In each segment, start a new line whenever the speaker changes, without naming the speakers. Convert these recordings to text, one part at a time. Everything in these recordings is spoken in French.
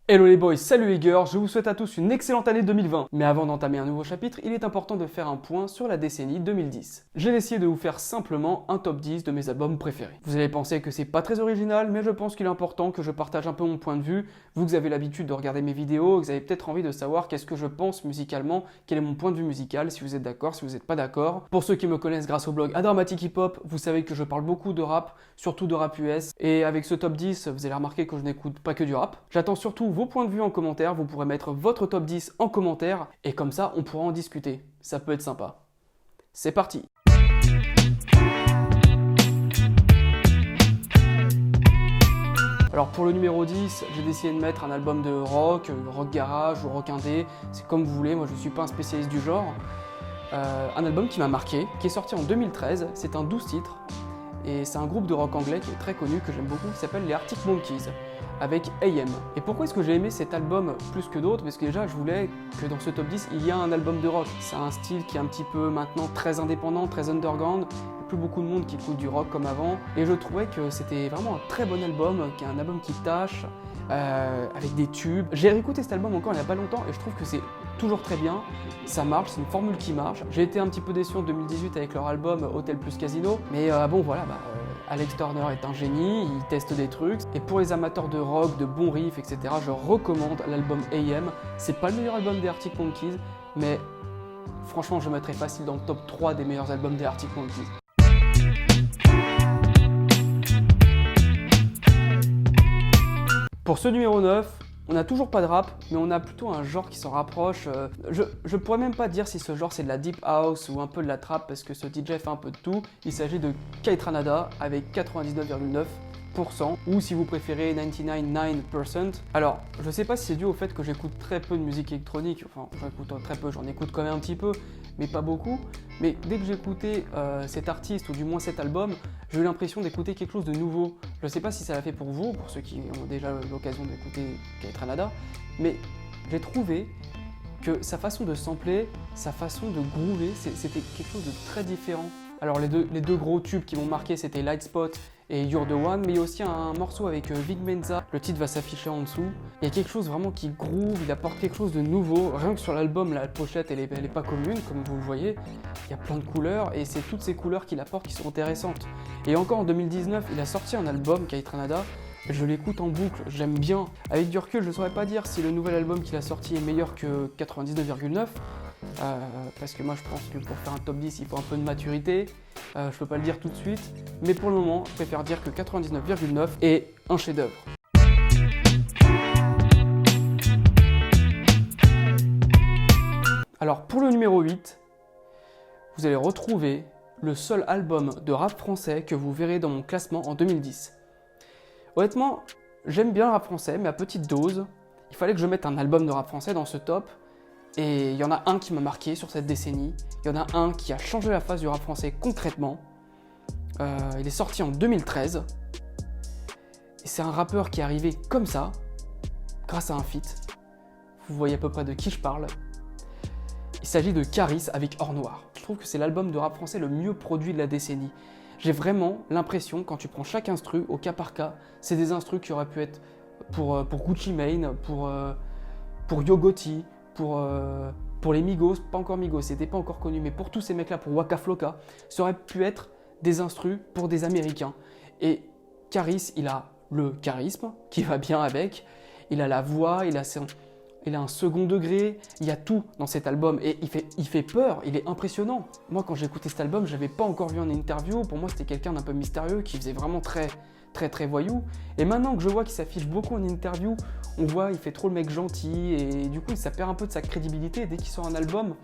Hello les boys, salut les girls, je vous souhaite à tous une excellente année 2020. Mais avant d'entamer un nouveau chapitre, il est important de faire un point sur la décennie 2010. J'ai décidé de vous faire simplement un top 10 de mes albums préférés. Vous allez penser que c'est pas très original, mais je pense qu'il est important que je partage un peu mon point de vue. Vous que avez l'habitude de regarder mes vidéos, vous avez peut-être envie de savoir qu'est-ce que je pense musicalement, quel est mon point de vue musical, si vous êtes d'accord, si vous n'êtes pas d'accord. Pour ceux qui me connaissent grâce au blog Adramatic Hip Hop, vous savez que je parle beaucoup de rap, surtout de rap US. Et avec ce top 10, vous allez remarquer que je n'écoute pas que du rap. J'attends surtout vos points de vue en commentaire, vous pourrez mettre votre top 10 en commentaire et comme ça on pourra en discuter. Ça peut être sympa. C'est parti! Alors pour le numéro 10, j'ai décidé de mettre un album de rock garage ou rock indé, c'est comme vous voulez, moi je ne suis pas un spécialiste du genre. Un album qui m'a marqué, qui est sorti en 2013, c'est un 12 titres et c'est un groupe de rock anglais qui est très connu, que j'aime beaucoup, qui s'appelle les Arctic Monkeys, avec AM. Et pourquoi est-ce que j'ai aimé cet album plus que d'autres? Parce que déjà je voulais que dans ce top 10 il y ait un album de rock. C'est un style qui est un petit peu maintenant très indépendant, très underground. Il n'y a plus beaucoup de monde qui écoute du rock comme avant. Et je trouvais que c'était vraiment un très bon album, qui est un album qui tâche, avec des tubes. J'ai réécouté cet album encore il n'y a pas longtemps et je trouve que c'est toujours très bien. Ça marche, c'est une formule qui marche. J'ai été un petit peu déçu en 2018 avec leur album Hotel plus Casino. Mais bon voilà, Alex Turner est un génie, il teste des trucs. Et pour les amateurs de rock, de bons riffs, etc., je recommande l'album AM. C'est pas le meilleur album des Arctic Monkeys, mais franchement, je mettrais facile dans le top 3 des meilleurs albums des Arctic Monkeys. Pour ce numéro 9, on n'a toujours pas de rap, mais on a plutôt un genre qui s'en rapproche. Je pourrais même pas dire si ce genre c'est de la deep house ou un peu de la trap parce que ce DJ fait un peu de tout. Il s'agit de Kaytranada avec 99,9%, ou si vous préférez 99.9%. Alors, je sais pas si c'est dû au fait que j'écoute très peu de musique électronique, enfin j'écoute très peu, j'en écoute quand même un petit peu, mais pas beaucoup. Mais dès que j'écoutais cet artiste, ou du moins cet album, j'ai eu l'impression d'écouter quelque chose de nouveau. Je sais pas si ça l'a fait pour vous, pour ceux qui ont déjà eu l'occasion d'écouter Kaytranada, mais j'ai trouvé que sa façon de sampler, sa façon de groover, c'était quelque chose de très différent. Alors les deux gros tubes qui m'ont marqué, c'était Light Spot et You're the One, mais il y a aussi un morceau avec Vic Mensa, le titre va s'afficher en dessous. Il y a quelque chose vraiment qui groove, il apporte quelque chose de nouveau. Rien que sur l'album, la pochette, elle est pas commune, comme vous le voyez. Il y a plein de couleurs et c'est toutes ces couleurs qu'il apporte qui sont intéressantes. Et encore en 2019, il a sorti un album, Kaytranada. Je l'écoute en boucle, j'aime bien. Avec du recul, je ne saurais pas dire si le nouvel album qu'il a sorti est meilleur que 99,9. Parce que moi je pense que pour faire un top 10 il faut un peu de maturité, je peux pas le dire tout de suite, mais pour le moment je préfère dire que 99,9 est un chef-d'œuvre. Alors pour le numéro 8, vous allez retrouver le seul album de rap français que vous verrez dans mon classement en 2010. Honnêtement, j'aime bien le rap français, mais à petite dose. Il fallait que je mette un album de rap français dans ce top. Et il y en a un qui m'a marqué sur cette décennie. Il y en a un qui a changé la face du rap français concrètement. Il est sorti en 2013. Et c'est un rappeur qui est arrivé comme ça, grâce à un feat. Vous voyez à peu près de qui je parle. Il s'agit de Caris avec Or Noir. Je trouve que c'est l'album de rap français le mieux produit de la décennie. J'ai vraiment l'impression, quand tu prends chaque instru au cas par cas, c'est des instrus qui auraient pu être pour Gucci Mane, pour Yo Gotti, pour les Migos, pas encore Migos, c'était pas encore connu, mais pour tous ces mecs-là, pour Waka Flocka, ça aurait pu être des instrus pour des Américains. Et Caris, il a le charisme qui va bien avec, il a la voix, il a un second degré, il y a tout dans cet album et il fait peur, il est impressionnant. Moi quand j'ai écouté cet album, je l'avais pas encore vu en interview, pour moi c'était quelqu'un d'un peu mystérieux qui faisait vraiment très voyou. Et maintenant que je vois qu'il s'affiche beaucoup en interview, on voit il fait trop le mec gentil et du coup ça perd un peu de sa crédibilité. Dès qu'il sort un album,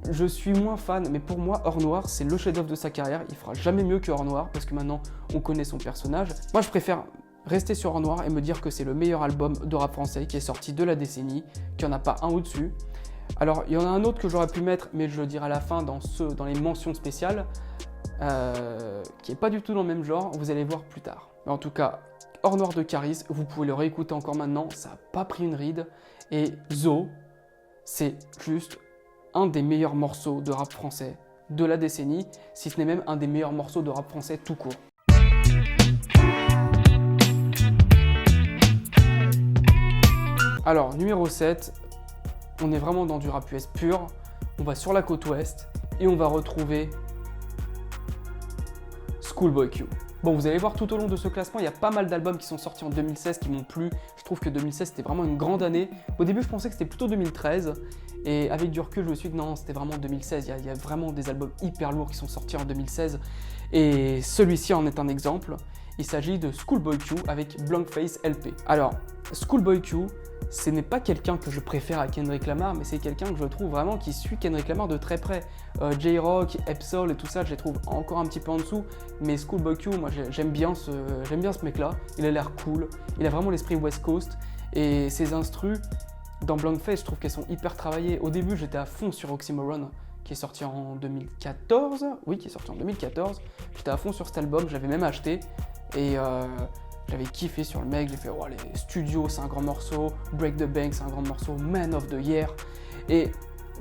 je suis moins fan, mais pour moi Or Noir c'est le chef-d'œuvre de sa carrière. Il fera jamais mieux que Or Noir parce que maintenant on connaît son personnage. Moi je préfère rester sur Or Noir et me dire que c'est le meilleur album de rap français qui est sorti de la décennie, qu'il n'y en a pas un au-dessus. Alors il y en a un autre que j'aurais pu mettre, mais je le dirai à la fin dans les mentions spéciales, qui n'est pas du tout dans le même genre, vous allez voir plus tard. Mais en tout cas, Or Noir de Caris, vous pouvez le réécouter encore maintenant, ça n'a pas pris une ride. Et Zo, c'est juste un des meilleurs morceaux de rap français de la décennie, si ce n'est même un des meilleurs morceaux de rap français tout court. Alors, numéro 7, on est vraiment dans du rap US pur. On va sur la côte ouest et on va retrouver Schoolboy Q. Bon, vous allez voir tout au long de ce classement, il y a pas mal d'albums qui sont sortis en 2016 qui m'ont plu. Je trouve que 2016 c'était vraiment une grande année. Au début, je pensais que c'était plutôt 2013. Et avec du recul, je me suis dit que non, c'était vraiment 2016. Il y a vraiment des albums hyper lourds qui sont sortis en 2016. Et celui-ci en est un exemple. Il s'agit de Schoolboy Q avec Blunkface LP. Alors, Schoolboy Q, ce n'est pas quelqu'un que je préfère à Kendrick Lamar, mais c'est quelqu'un que je trouve vraiment qui suit Kendrick Lamar de très près. J-Rock, Epsol et tout ça, je les trouve encore un petit peu en dessous. Mais Schoolboy Q, moi j'aime bien ce mec-là. Il a l'air cool, il a vraiment l'esprit West Coast. Et ses instrus, dans Blunkface, je trouve qu'elles sont hyper travaillées. Au début, j'étais à fond sur Oxymoron, qui est sorti en 2014. Oui, qui est sorti en 2014. J'étais à fond sur cet album, je l'avais même acheté. Et j'avais kiffé sur le mec, j'ai fait oh, les studios, c'est un grand morceau, Break the Bank, c'est un grand morceau, Man of the Year. Et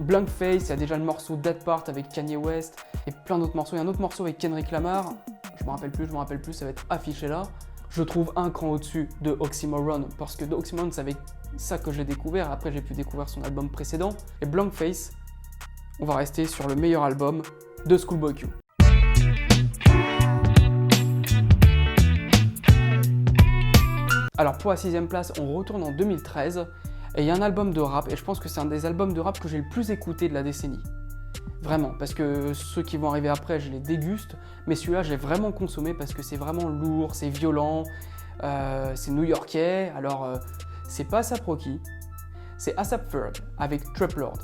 Blunkface, il y a déjà le morceau Dead Part avec Kanye West et plein d'autres morceaux. Il y a un autre morceau avec Kendrick Lamar, je me rappelle plus, ça va être affiché là. Je trouve un cran au-dessus de Oxymoron parce que de Oxymoron, c'est avec ça que j'ai découvert. Après, j'ai pu découvrir son album précédent. Et Blunkface, on va rester sur le meilleur album de Schoolboy Q. Alors pour la 6ème place, on retourne en 2013 et il y a un album de rap et je pense que c'est un des albums de rap que j'ai le plus écouté de la décennie. Vraiment, parce que ceux qui vont arriver après, je les déguste, mais celui-là, j'ai vraiment consommé parce que c'est vraiment lourd, c'est violent, c'est new-yorkais. Alors, c'est pas A$AP Rocky, c'est A$AP Ferg avec Trap Lord.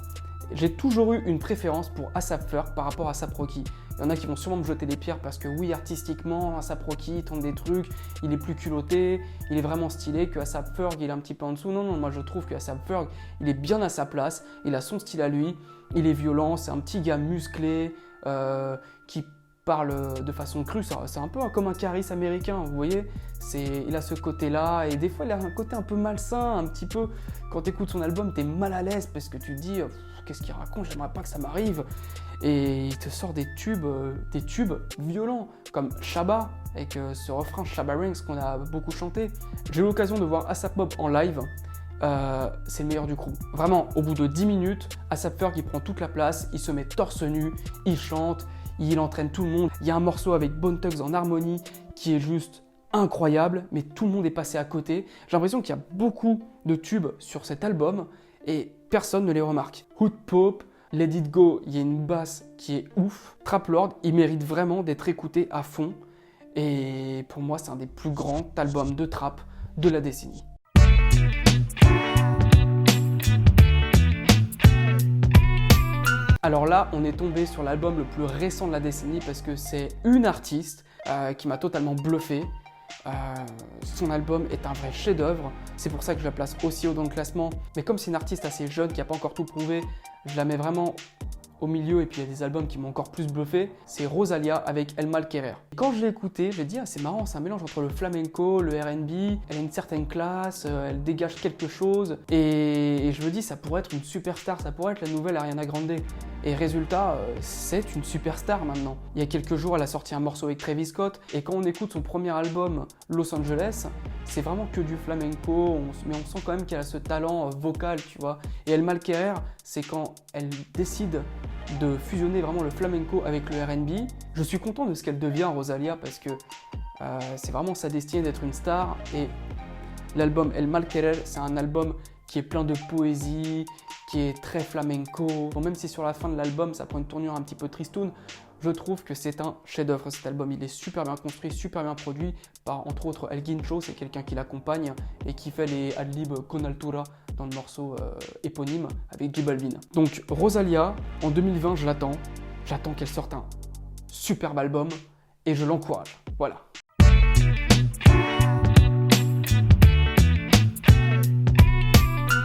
J'ai toujours eu une préférence pour A$AP Ferg par rapport à A$AP Rocky. Il y en a qui vont sûrement me jeter des pierres parce que oui, artistiquement, A$AP Rocky, il tente des trucs, il est plus culotté, il est vraiment stylé, que A$AP Ferg, il est un petit peu en dessous. Non, moi je trouve que A$AP Ferg, il est bien à sa place, il a son style à lui, il est violent, c'est un petit gars musclé, qui parle de façon crue, c'est un peu comme un Caris américain, vous voyez, il a ce côté-là, et des fois il a un côté un peu malsain, un petit peu, quand tu écoutes son album, tu es mal à l'aise parce que tu te dis, qu'est-ce qu'il raconte, j'aimerais pas que ça m'arrive. Et il te sort des tubes violents, comme Shabba, avec ce refrain Shabba Ranks qu'on a beaucoup chanté. J'ai eu l'occasion de voir A$AP Mob en live, c'est le meilleur du crew. Vraiment, au bout de 10 minutes, A$AP Ferg il prend toute la place, il se met torse nu, il chante, il entraîne tout le monde. Il y a un morceau avec Bone Thugs en harmonie qui est juste incroyable, mais tout le monde est passé à côté. J'ai l'impression qu'il y a beaucoup de tubes sur cet album et personne ne les remarque. Hood Pop, Let It Go, il y a une basse qui est ouf. Trap Lord, il mérite vraiment d'être écouté à fond. Et pour moi, c'est un des plus grands albums de trap de la décennie. Alors là, on est tombé sur l'album le plus récent de la décennie parce que c'est une artiste qui m'a totalement bluffé. Son album est un vrai chef-d'œuvre, c'est pour ça que je la place aussi haut dans le classement. Mais comme c'est une artiste assez jeune qui n'a pas encore tout prouvé, je la mets vraiment au milieu et puis il y a des albums qui m'ont encore plus bluffé. C'est Rosalia avec El Mal Querer. Quand je l'ai écouté, j'ai dit c'est marrant, c'est un mélange entre le flamenco, le R&B, elle a une certaine classe, elle dégage quelque chose et je me dis ça pourrait être une superstar, ça pourrait être la nouvelle Ariana Grande. Et résultat, c'est une superstar maintenant. Il y a quelques jours, elle a sorti un morceau avec Travis Scott et quand on écoute son premier album Los Angeles, c'est vraiment que du flamenco, mais on sent quand même qu'elle a ce talent vocal, tu vois. Et El Mal Querer, c'est quand elle décide de fusionner vraiment le flamenco avec le R&B. Je suis content de ce qu'elle devient, Rosalia, parce que c'est vraiment sa destinée d'être une star. Et l'album El Mal Querer, c'est un album qui est plein de poésie, qui est très flamenco. Bon, même si sur la fin de l'album, ça prend une tournure un petit peu tristoun, je trouve que c'est un chef-d'œuvre cet album. Il est super bien construit, super bien produit par entre autres El Guincho, c'est quelqu'un qui l'accompagne et qui fait les ad-libs con altura dans le morceau éponyme avec J Balvin. Donc Rosalia, en 2020, je l'attends. J'attends qu'elle sorte un superbe album et je l'encourage. Voilà.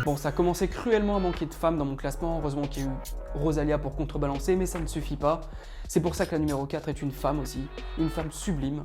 Bon, ça a commencé cruellement à manquer de femmes dans mon classement. Heureusement qu'il y a eu Rosalia pour contrebalancer, mais ça ne suffit pas. C'est pour ça que la numéro 4 est une femme aussi, une femme sublime.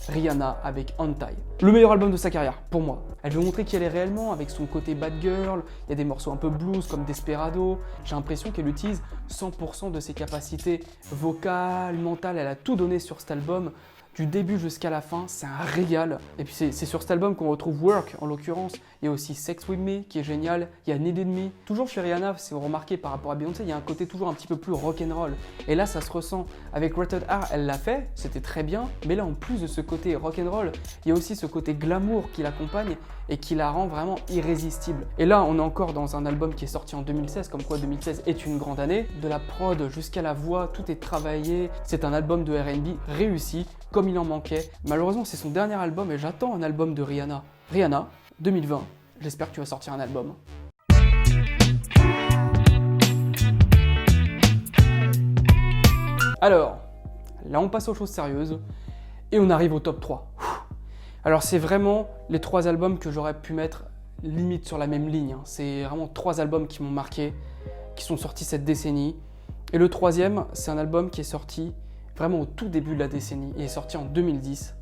Rihanna avec Hentai. Le meilleur album de sa carrière, pour moi. Elle veut montrer qui elle est réellement avec son côté bad girl. Il y a des morceaux un peu blues comme Desperado. J'ai l'impression qu'elle utilise 100% de ses capacités vocales, mentales. Elle a tout donné sur cet album. du début jusqu'à la fin, c'est un régal. Et puis c'est sur cet album qu'on retrouve Work en l'occurrence. Il y a aussi Sex With Me qui est génial, il y a Needed Me. Toujours chez Rihanna, si vous remarquez par rapport à Beyoncé, il y a un côté toujours un petit peu plus rock'n'roll. Et là ça se ressent avec Rated R, elle l'a fait, c'était très bien. Mais là en plus de ce côté rock'n'roll, il y a aussi ce côté glamour qui l'accompagne et qui la rend vraiment irrésistible. Et là on est encore dans un album qui est sorti en 2016, comme quoi 2016 est une grande année. De la prod jusqu'à la voix, tout est travaillé. C'est un album de R&B réussi, comme il en manquait. Malheureusement, c'est son dernier album et j'attends un album de Rihanna. Rihanna, 2020, j'espère que tu vas sortir un album. Alors, là on passe aux choses sérieuses et on arrive au top 3. Alors c'est vraiment les 3 albums que j'aurais pu mettre limite sur la même ligne. C'est vraiment 3 albums qui m'ont marqué, qui sont sortis cette décennie. Et le 3e, c'est un album qui est sorti vraiment au tout début de la décennie. Il est sorti en 2010.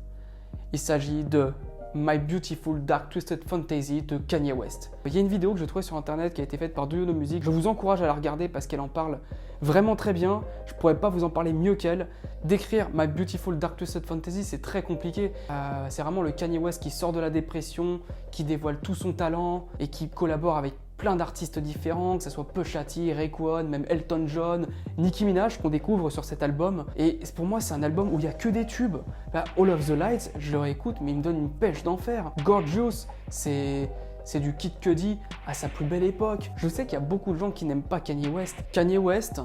Il s'agit de My Beautiful Dark Twisted Fantasy de Kanye West. Il y a une vidéo que j'ai trouvée sur internet qui a été faite par Do You Know Music. Je vous encourage à la regarder parce qu'elle en parle vraiment très bien. Je pourrais pas vous en parler mieux qu'elle. Décrire My Beautiful Dark Twisted Fantasy, c'est très compliqué. C'est vraiment le Kanye West qui sort de la dépression, qui dévoile tout son talent et qui collabore avec plein d'artistes différents, que ce soit Pusha T, Raekwon, même Elton John, Nicki Minaj qu'on découvre sur cet album. Et pour moi, c'est un album où il n'y a que des tubes. Là, All of the Lights, je le réécoute, mais il me donne une pêche d'enfer. Gorgeous, c'est du Kid Cudi à sa plus belle époque. Je sais qu'il y a beaucoup de gens qui n'aiment pas Kanye West. Kanye West,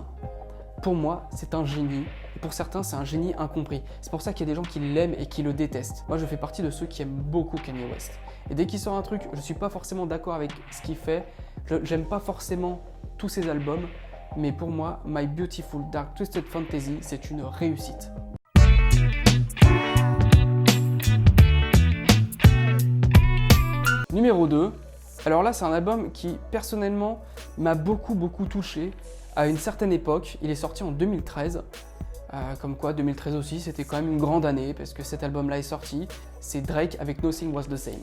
pour moi, c'est un génie. Et pour certains, c'est un génie incompris. C'est pour ça qu'il y a des gens qui l'aiment et qui le détestent. Moi, je fais partie de ceux qui aiment beaucoup Kanye West. Et dès qu'il sort un truc, je ne suis pas forcément d'accord avec ce qu'il fait. J'aime pas forcément tous ses albums. Mais pour moi, My Beautiful Dark Twisted Fantasy, c'est une réussite. Numéro 2. Alors là, c'est un album qui, personnellement, m'a beaucoup touché à une certaine époque. Il est sorti en 2013. Comme quoi, 2013 aussi, c'était quand même une grande année parce que cet album-là est sorti. C'est Drake avec Nothing Was The Same.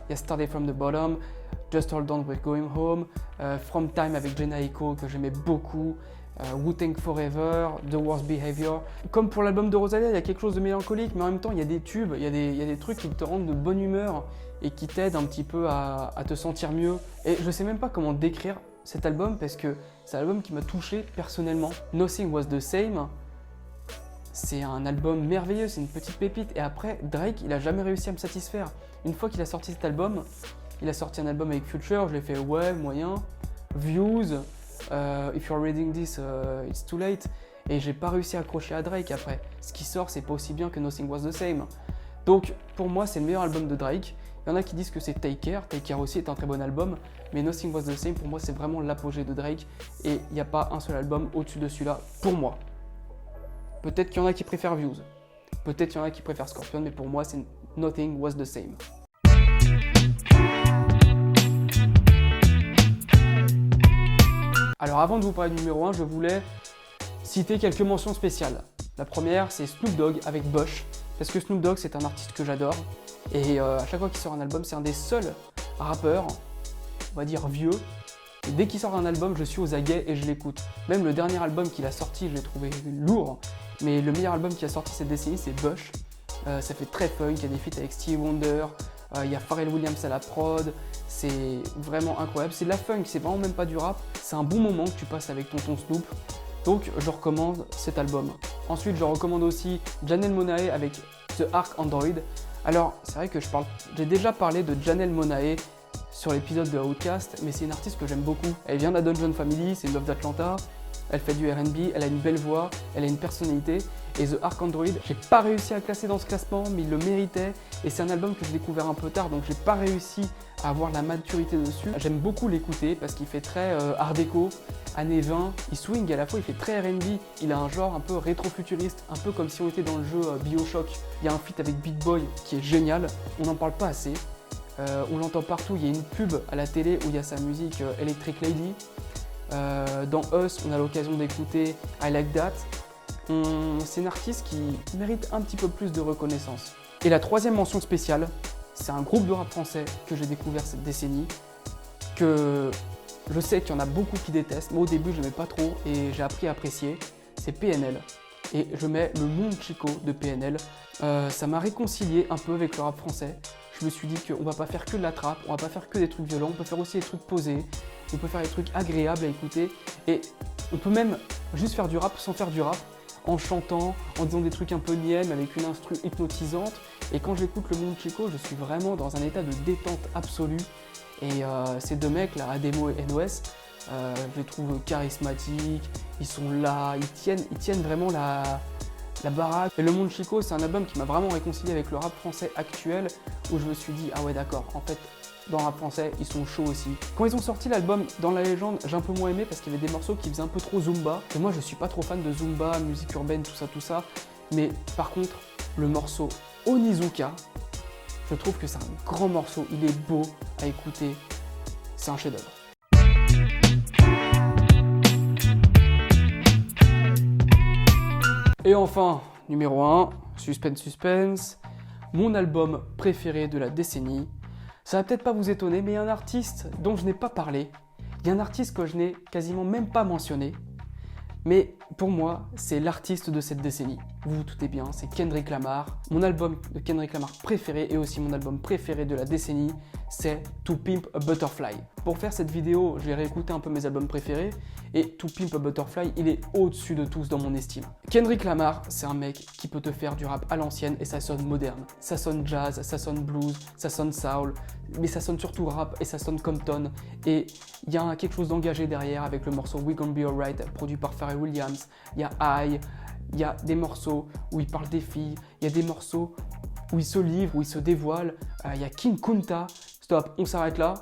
Il y a Started From The Bottom, Just Hold On We're Going Home, From Time avec Jhené Aiko que j'aimais beaucoup, Wu-Tang Forever, The Worst Behavior. Comme pour l'album de Rosalia, il y a quelque chose de mélancolique, mais en même temps, il y a des tubes, il y a des trucs qui te rendent de bonne humeur et qui t'aident un petit peu à te sentir mieux. Et je sais même pas comment décrire cet album parce que c'est un album qui m'a touché personnellement. Nothing Was The Same. C'est un album merveilleux, c'est une petite pépite. Et après, Drake, il a jamais réussi à me satisfaire. Une fois qu'il a sorti cet album, il a sorti un album avec Future, je l'ai fait ouais, moyen. Views, If You're Reading This, It's Too Late. Et j'ai pas réussi à accrocher à Drake après. Ce qui sort, c'est pas aussi bien que Nothing Was The Same. Donc pour moi, c'est le meilleur album de Drake. Il y en a qui disent que c'est Take Care. Take Care aussi est un très bon album. Mais Nothing Was The Same, pour moi, c'est vraiment l'apogée de Drake. Et il n'y a pas un seul album au-dessus de celui-là, pour moi. Peut-être qu'il y en a qui préfèrent Views, peut-être qu'il y en a qui préfèrent Scorpion, mais pour moi, c'est Nothing Was The Same. Alors avant de vous parler du numéro 1, je voulais citer quelques mentions spéciales. La première, c'est Snoop Dogg avec Bush, parce que Snoop Dogg, c'est un artiste que j'adore, et à chaque fois qu'il sort un album, c'est un des seuls rappeurs, on va dire vieux. Et dès qu'il sort un album, je suis aux aguets et je l'écoute. Même le dernier album qu'il a sorti, je l'ai trouvé lourd. Mais le meilleur album qui a sorti cette décennie, c'est Bush. Ça fait très funk, il y a des feats avec Stevie Wonder, il y a Pharrell Williams à la prod. C'est vraiment incroyable. C'est de la funk, c'est vraiment même pas du rap. C'est un bon moment que tu passes avec tonton Snoop. Donc je recommande cet album. Ensuite, je recommande aussi Janelle Monáe avec The Ark Android. Alors, c'est vrai que j'ai déjà parlé de Janelle Monáe sur l'épisode de Outcast, mais c'est une artiste que j'aime beaucoup. Elle vient de la Dungeon Family, c'est une meuf d'Atlanta, elle fait du R&B, elle a une belle voix, elle a une personnalité. Et The Ark Android, j'ai pas réussi à classer dans ce classement, mais il le méritait. Et c'est un album que j'ai découvert un peu tard, donc j'ai pas réussi à avoir la maturité dessus. J'aime beaucoup l'écouter parce qu'il fait très art déco, années 20, il swing et à la fois il fait très R&B. Il a un genre un peu rétro-futuriste, un peu comme si on était dans le jeu Bioshock. Il y a un feat avec Big Boy qui est génial, on n'en parle pas assez. On l'entend partout, il y a une pub à la télé où il y a sa musique Electric Lady. Dans Us, on a l'occasion d'écouter I Like That. C'est une artiste qui mérite un petit peu plus de reconnaissance. Et la troisième mention spéciale, c'est un groupe de rap français que j'ai découvert cette décennie, que je sais qu'il y en a beaucoup qui détestent. Moi au début je n'aimais pas trop et j'ai appris à apprécier, c'est PNL. et je mets le Monde Chico de PNL. Ça m'a réconcilié un peu avec le rap français. Je me suis dit qu'on va pas faire que de la trappe, on va pas faire que des trucs violents, on peut faire aussi des trucs posés, on peut faire des trucs agréables à écouter et on peut même juste faire du rap sans faire du rap, en chantant, en disant des trucs un peu niais avec une instru hypnotisante. Et quand j'écoute le Monde Chico, je suis vraiment dans un état de détente absolue. Et ces deux mecs là, Ademo et NOS, je les trouve charismatiques, ils sont là, ils tiennent vraiment la baraque. Et le Monde Chico, c'est un album qui m'a vraiment réconcilié avec le rap français actuel, où je me suis dit, ah ouais d'accord, en fait, dans le rap français, ils sont chauds aussi. Quand ils ont sorti l'album Dans la légende, j'ai un peu moins aimé parce qu'il y avait des morceaux qui faisaient un peu trop Zumba. Et moi, je suis pas trop fan de Zumba, musique urbaine, tout ça. Mais par contre, le morceau Onizuka, je trouve que c'est un grand morceau, il est beau à écouter, c'est un chef-d'œuvre. Et enfin, numéro 1, suspense, mon album préféré de la décennie. Ça va peut-être pas vous étonner, mais il y a un artiste dont je n'ai pas parlé. Il y a un artiste que je n'ai quasiment même pas mentionné. Mais pour moi, c'est l'artiste de cette décennie. Vous vous doutez bien, c'est Kendrick Lamar. Mon album de Kendrick Lamar préféré et aussi mon album préféré de la décennie, c'est To Pimp a Butterfly. Pour faire cette vidéo, je vais réécouter un peu mes albums préférés et To Pimp a Butterfly, il est au-dessus de tous dans mon estime. Kendrick Lamar, c'est un mec qui peut te faire du rap à l'ancienne et ça sonne moderne. Ça sonne jazz, ça sonne blues, ça sonne soul, mais ça sonne surtout rap et ça sonne Compton. Et il y a quelque chose d'engagé derrière avec le morceau We Gon' Be Alright, produit par Pharrell Williams. Il y a I, il y a des morceaux où il parle des filles, il y a des morceaux où il se livre, où il se dévoile. Il y a King Kunta. Stop, on s'arrête là.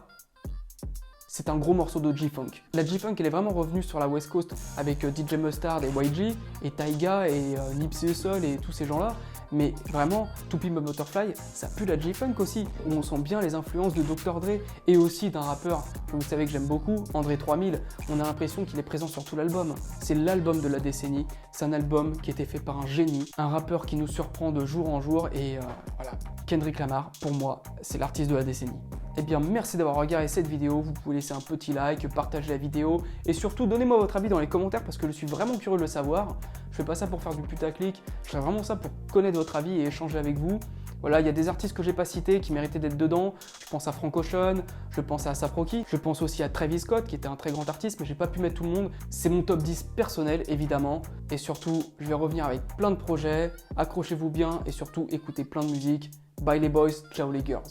C'est un gros morceau de G-Funk. La G-Funk, elle est vraiment revenue sur la West Coast avec DJ Mustard et YG, et Tyga et Nipsey Hussle et tous ces gens-là. Mais vraiment, To Pimp a Butterfly, ça pue la G-Funk aussi. On sent bien les influences de Dr. Dre et aussi d'un rappeur que vous savez que j'aime beaucoup, André 3000. On a l'impression qu'il est présent sur tout l'album. C'est l'album de la décennie. C'est un album qui a été fait par un génie, un rappeur qui nous surprend de jour en jour. Et voilà, Kendrick Lamar, pour moi, c'est l'artiste de la décennie. Eh bien, merci d'avoir regardé cette vidéo. Vous pouvez laisser un petit like, partager la vidéo et surtout donnez-moi votre avis dans les commentaires parce que je suis vraiment curieux de le savoir. Je fais pas ça pour faire du putaclic, je fais vraiment ça pour connaître votre avis et échanger avec vous. Voilà, il y a des artistes que j'ai pas cités qui méritaient d'être dedans. Je pense à Frank Ocean, je pense à A$AP Rocky, je pense aussi à Travis Scott qui était un très grand artiste mais j'ai pas pu mettre tout le monde. C'est mon top 10 personnel évidemment et surtout je vais revenir avec plein de projets. Accrochez-vous bien et surtout écoutez plein de musique. Bye les boys, ciao les girls.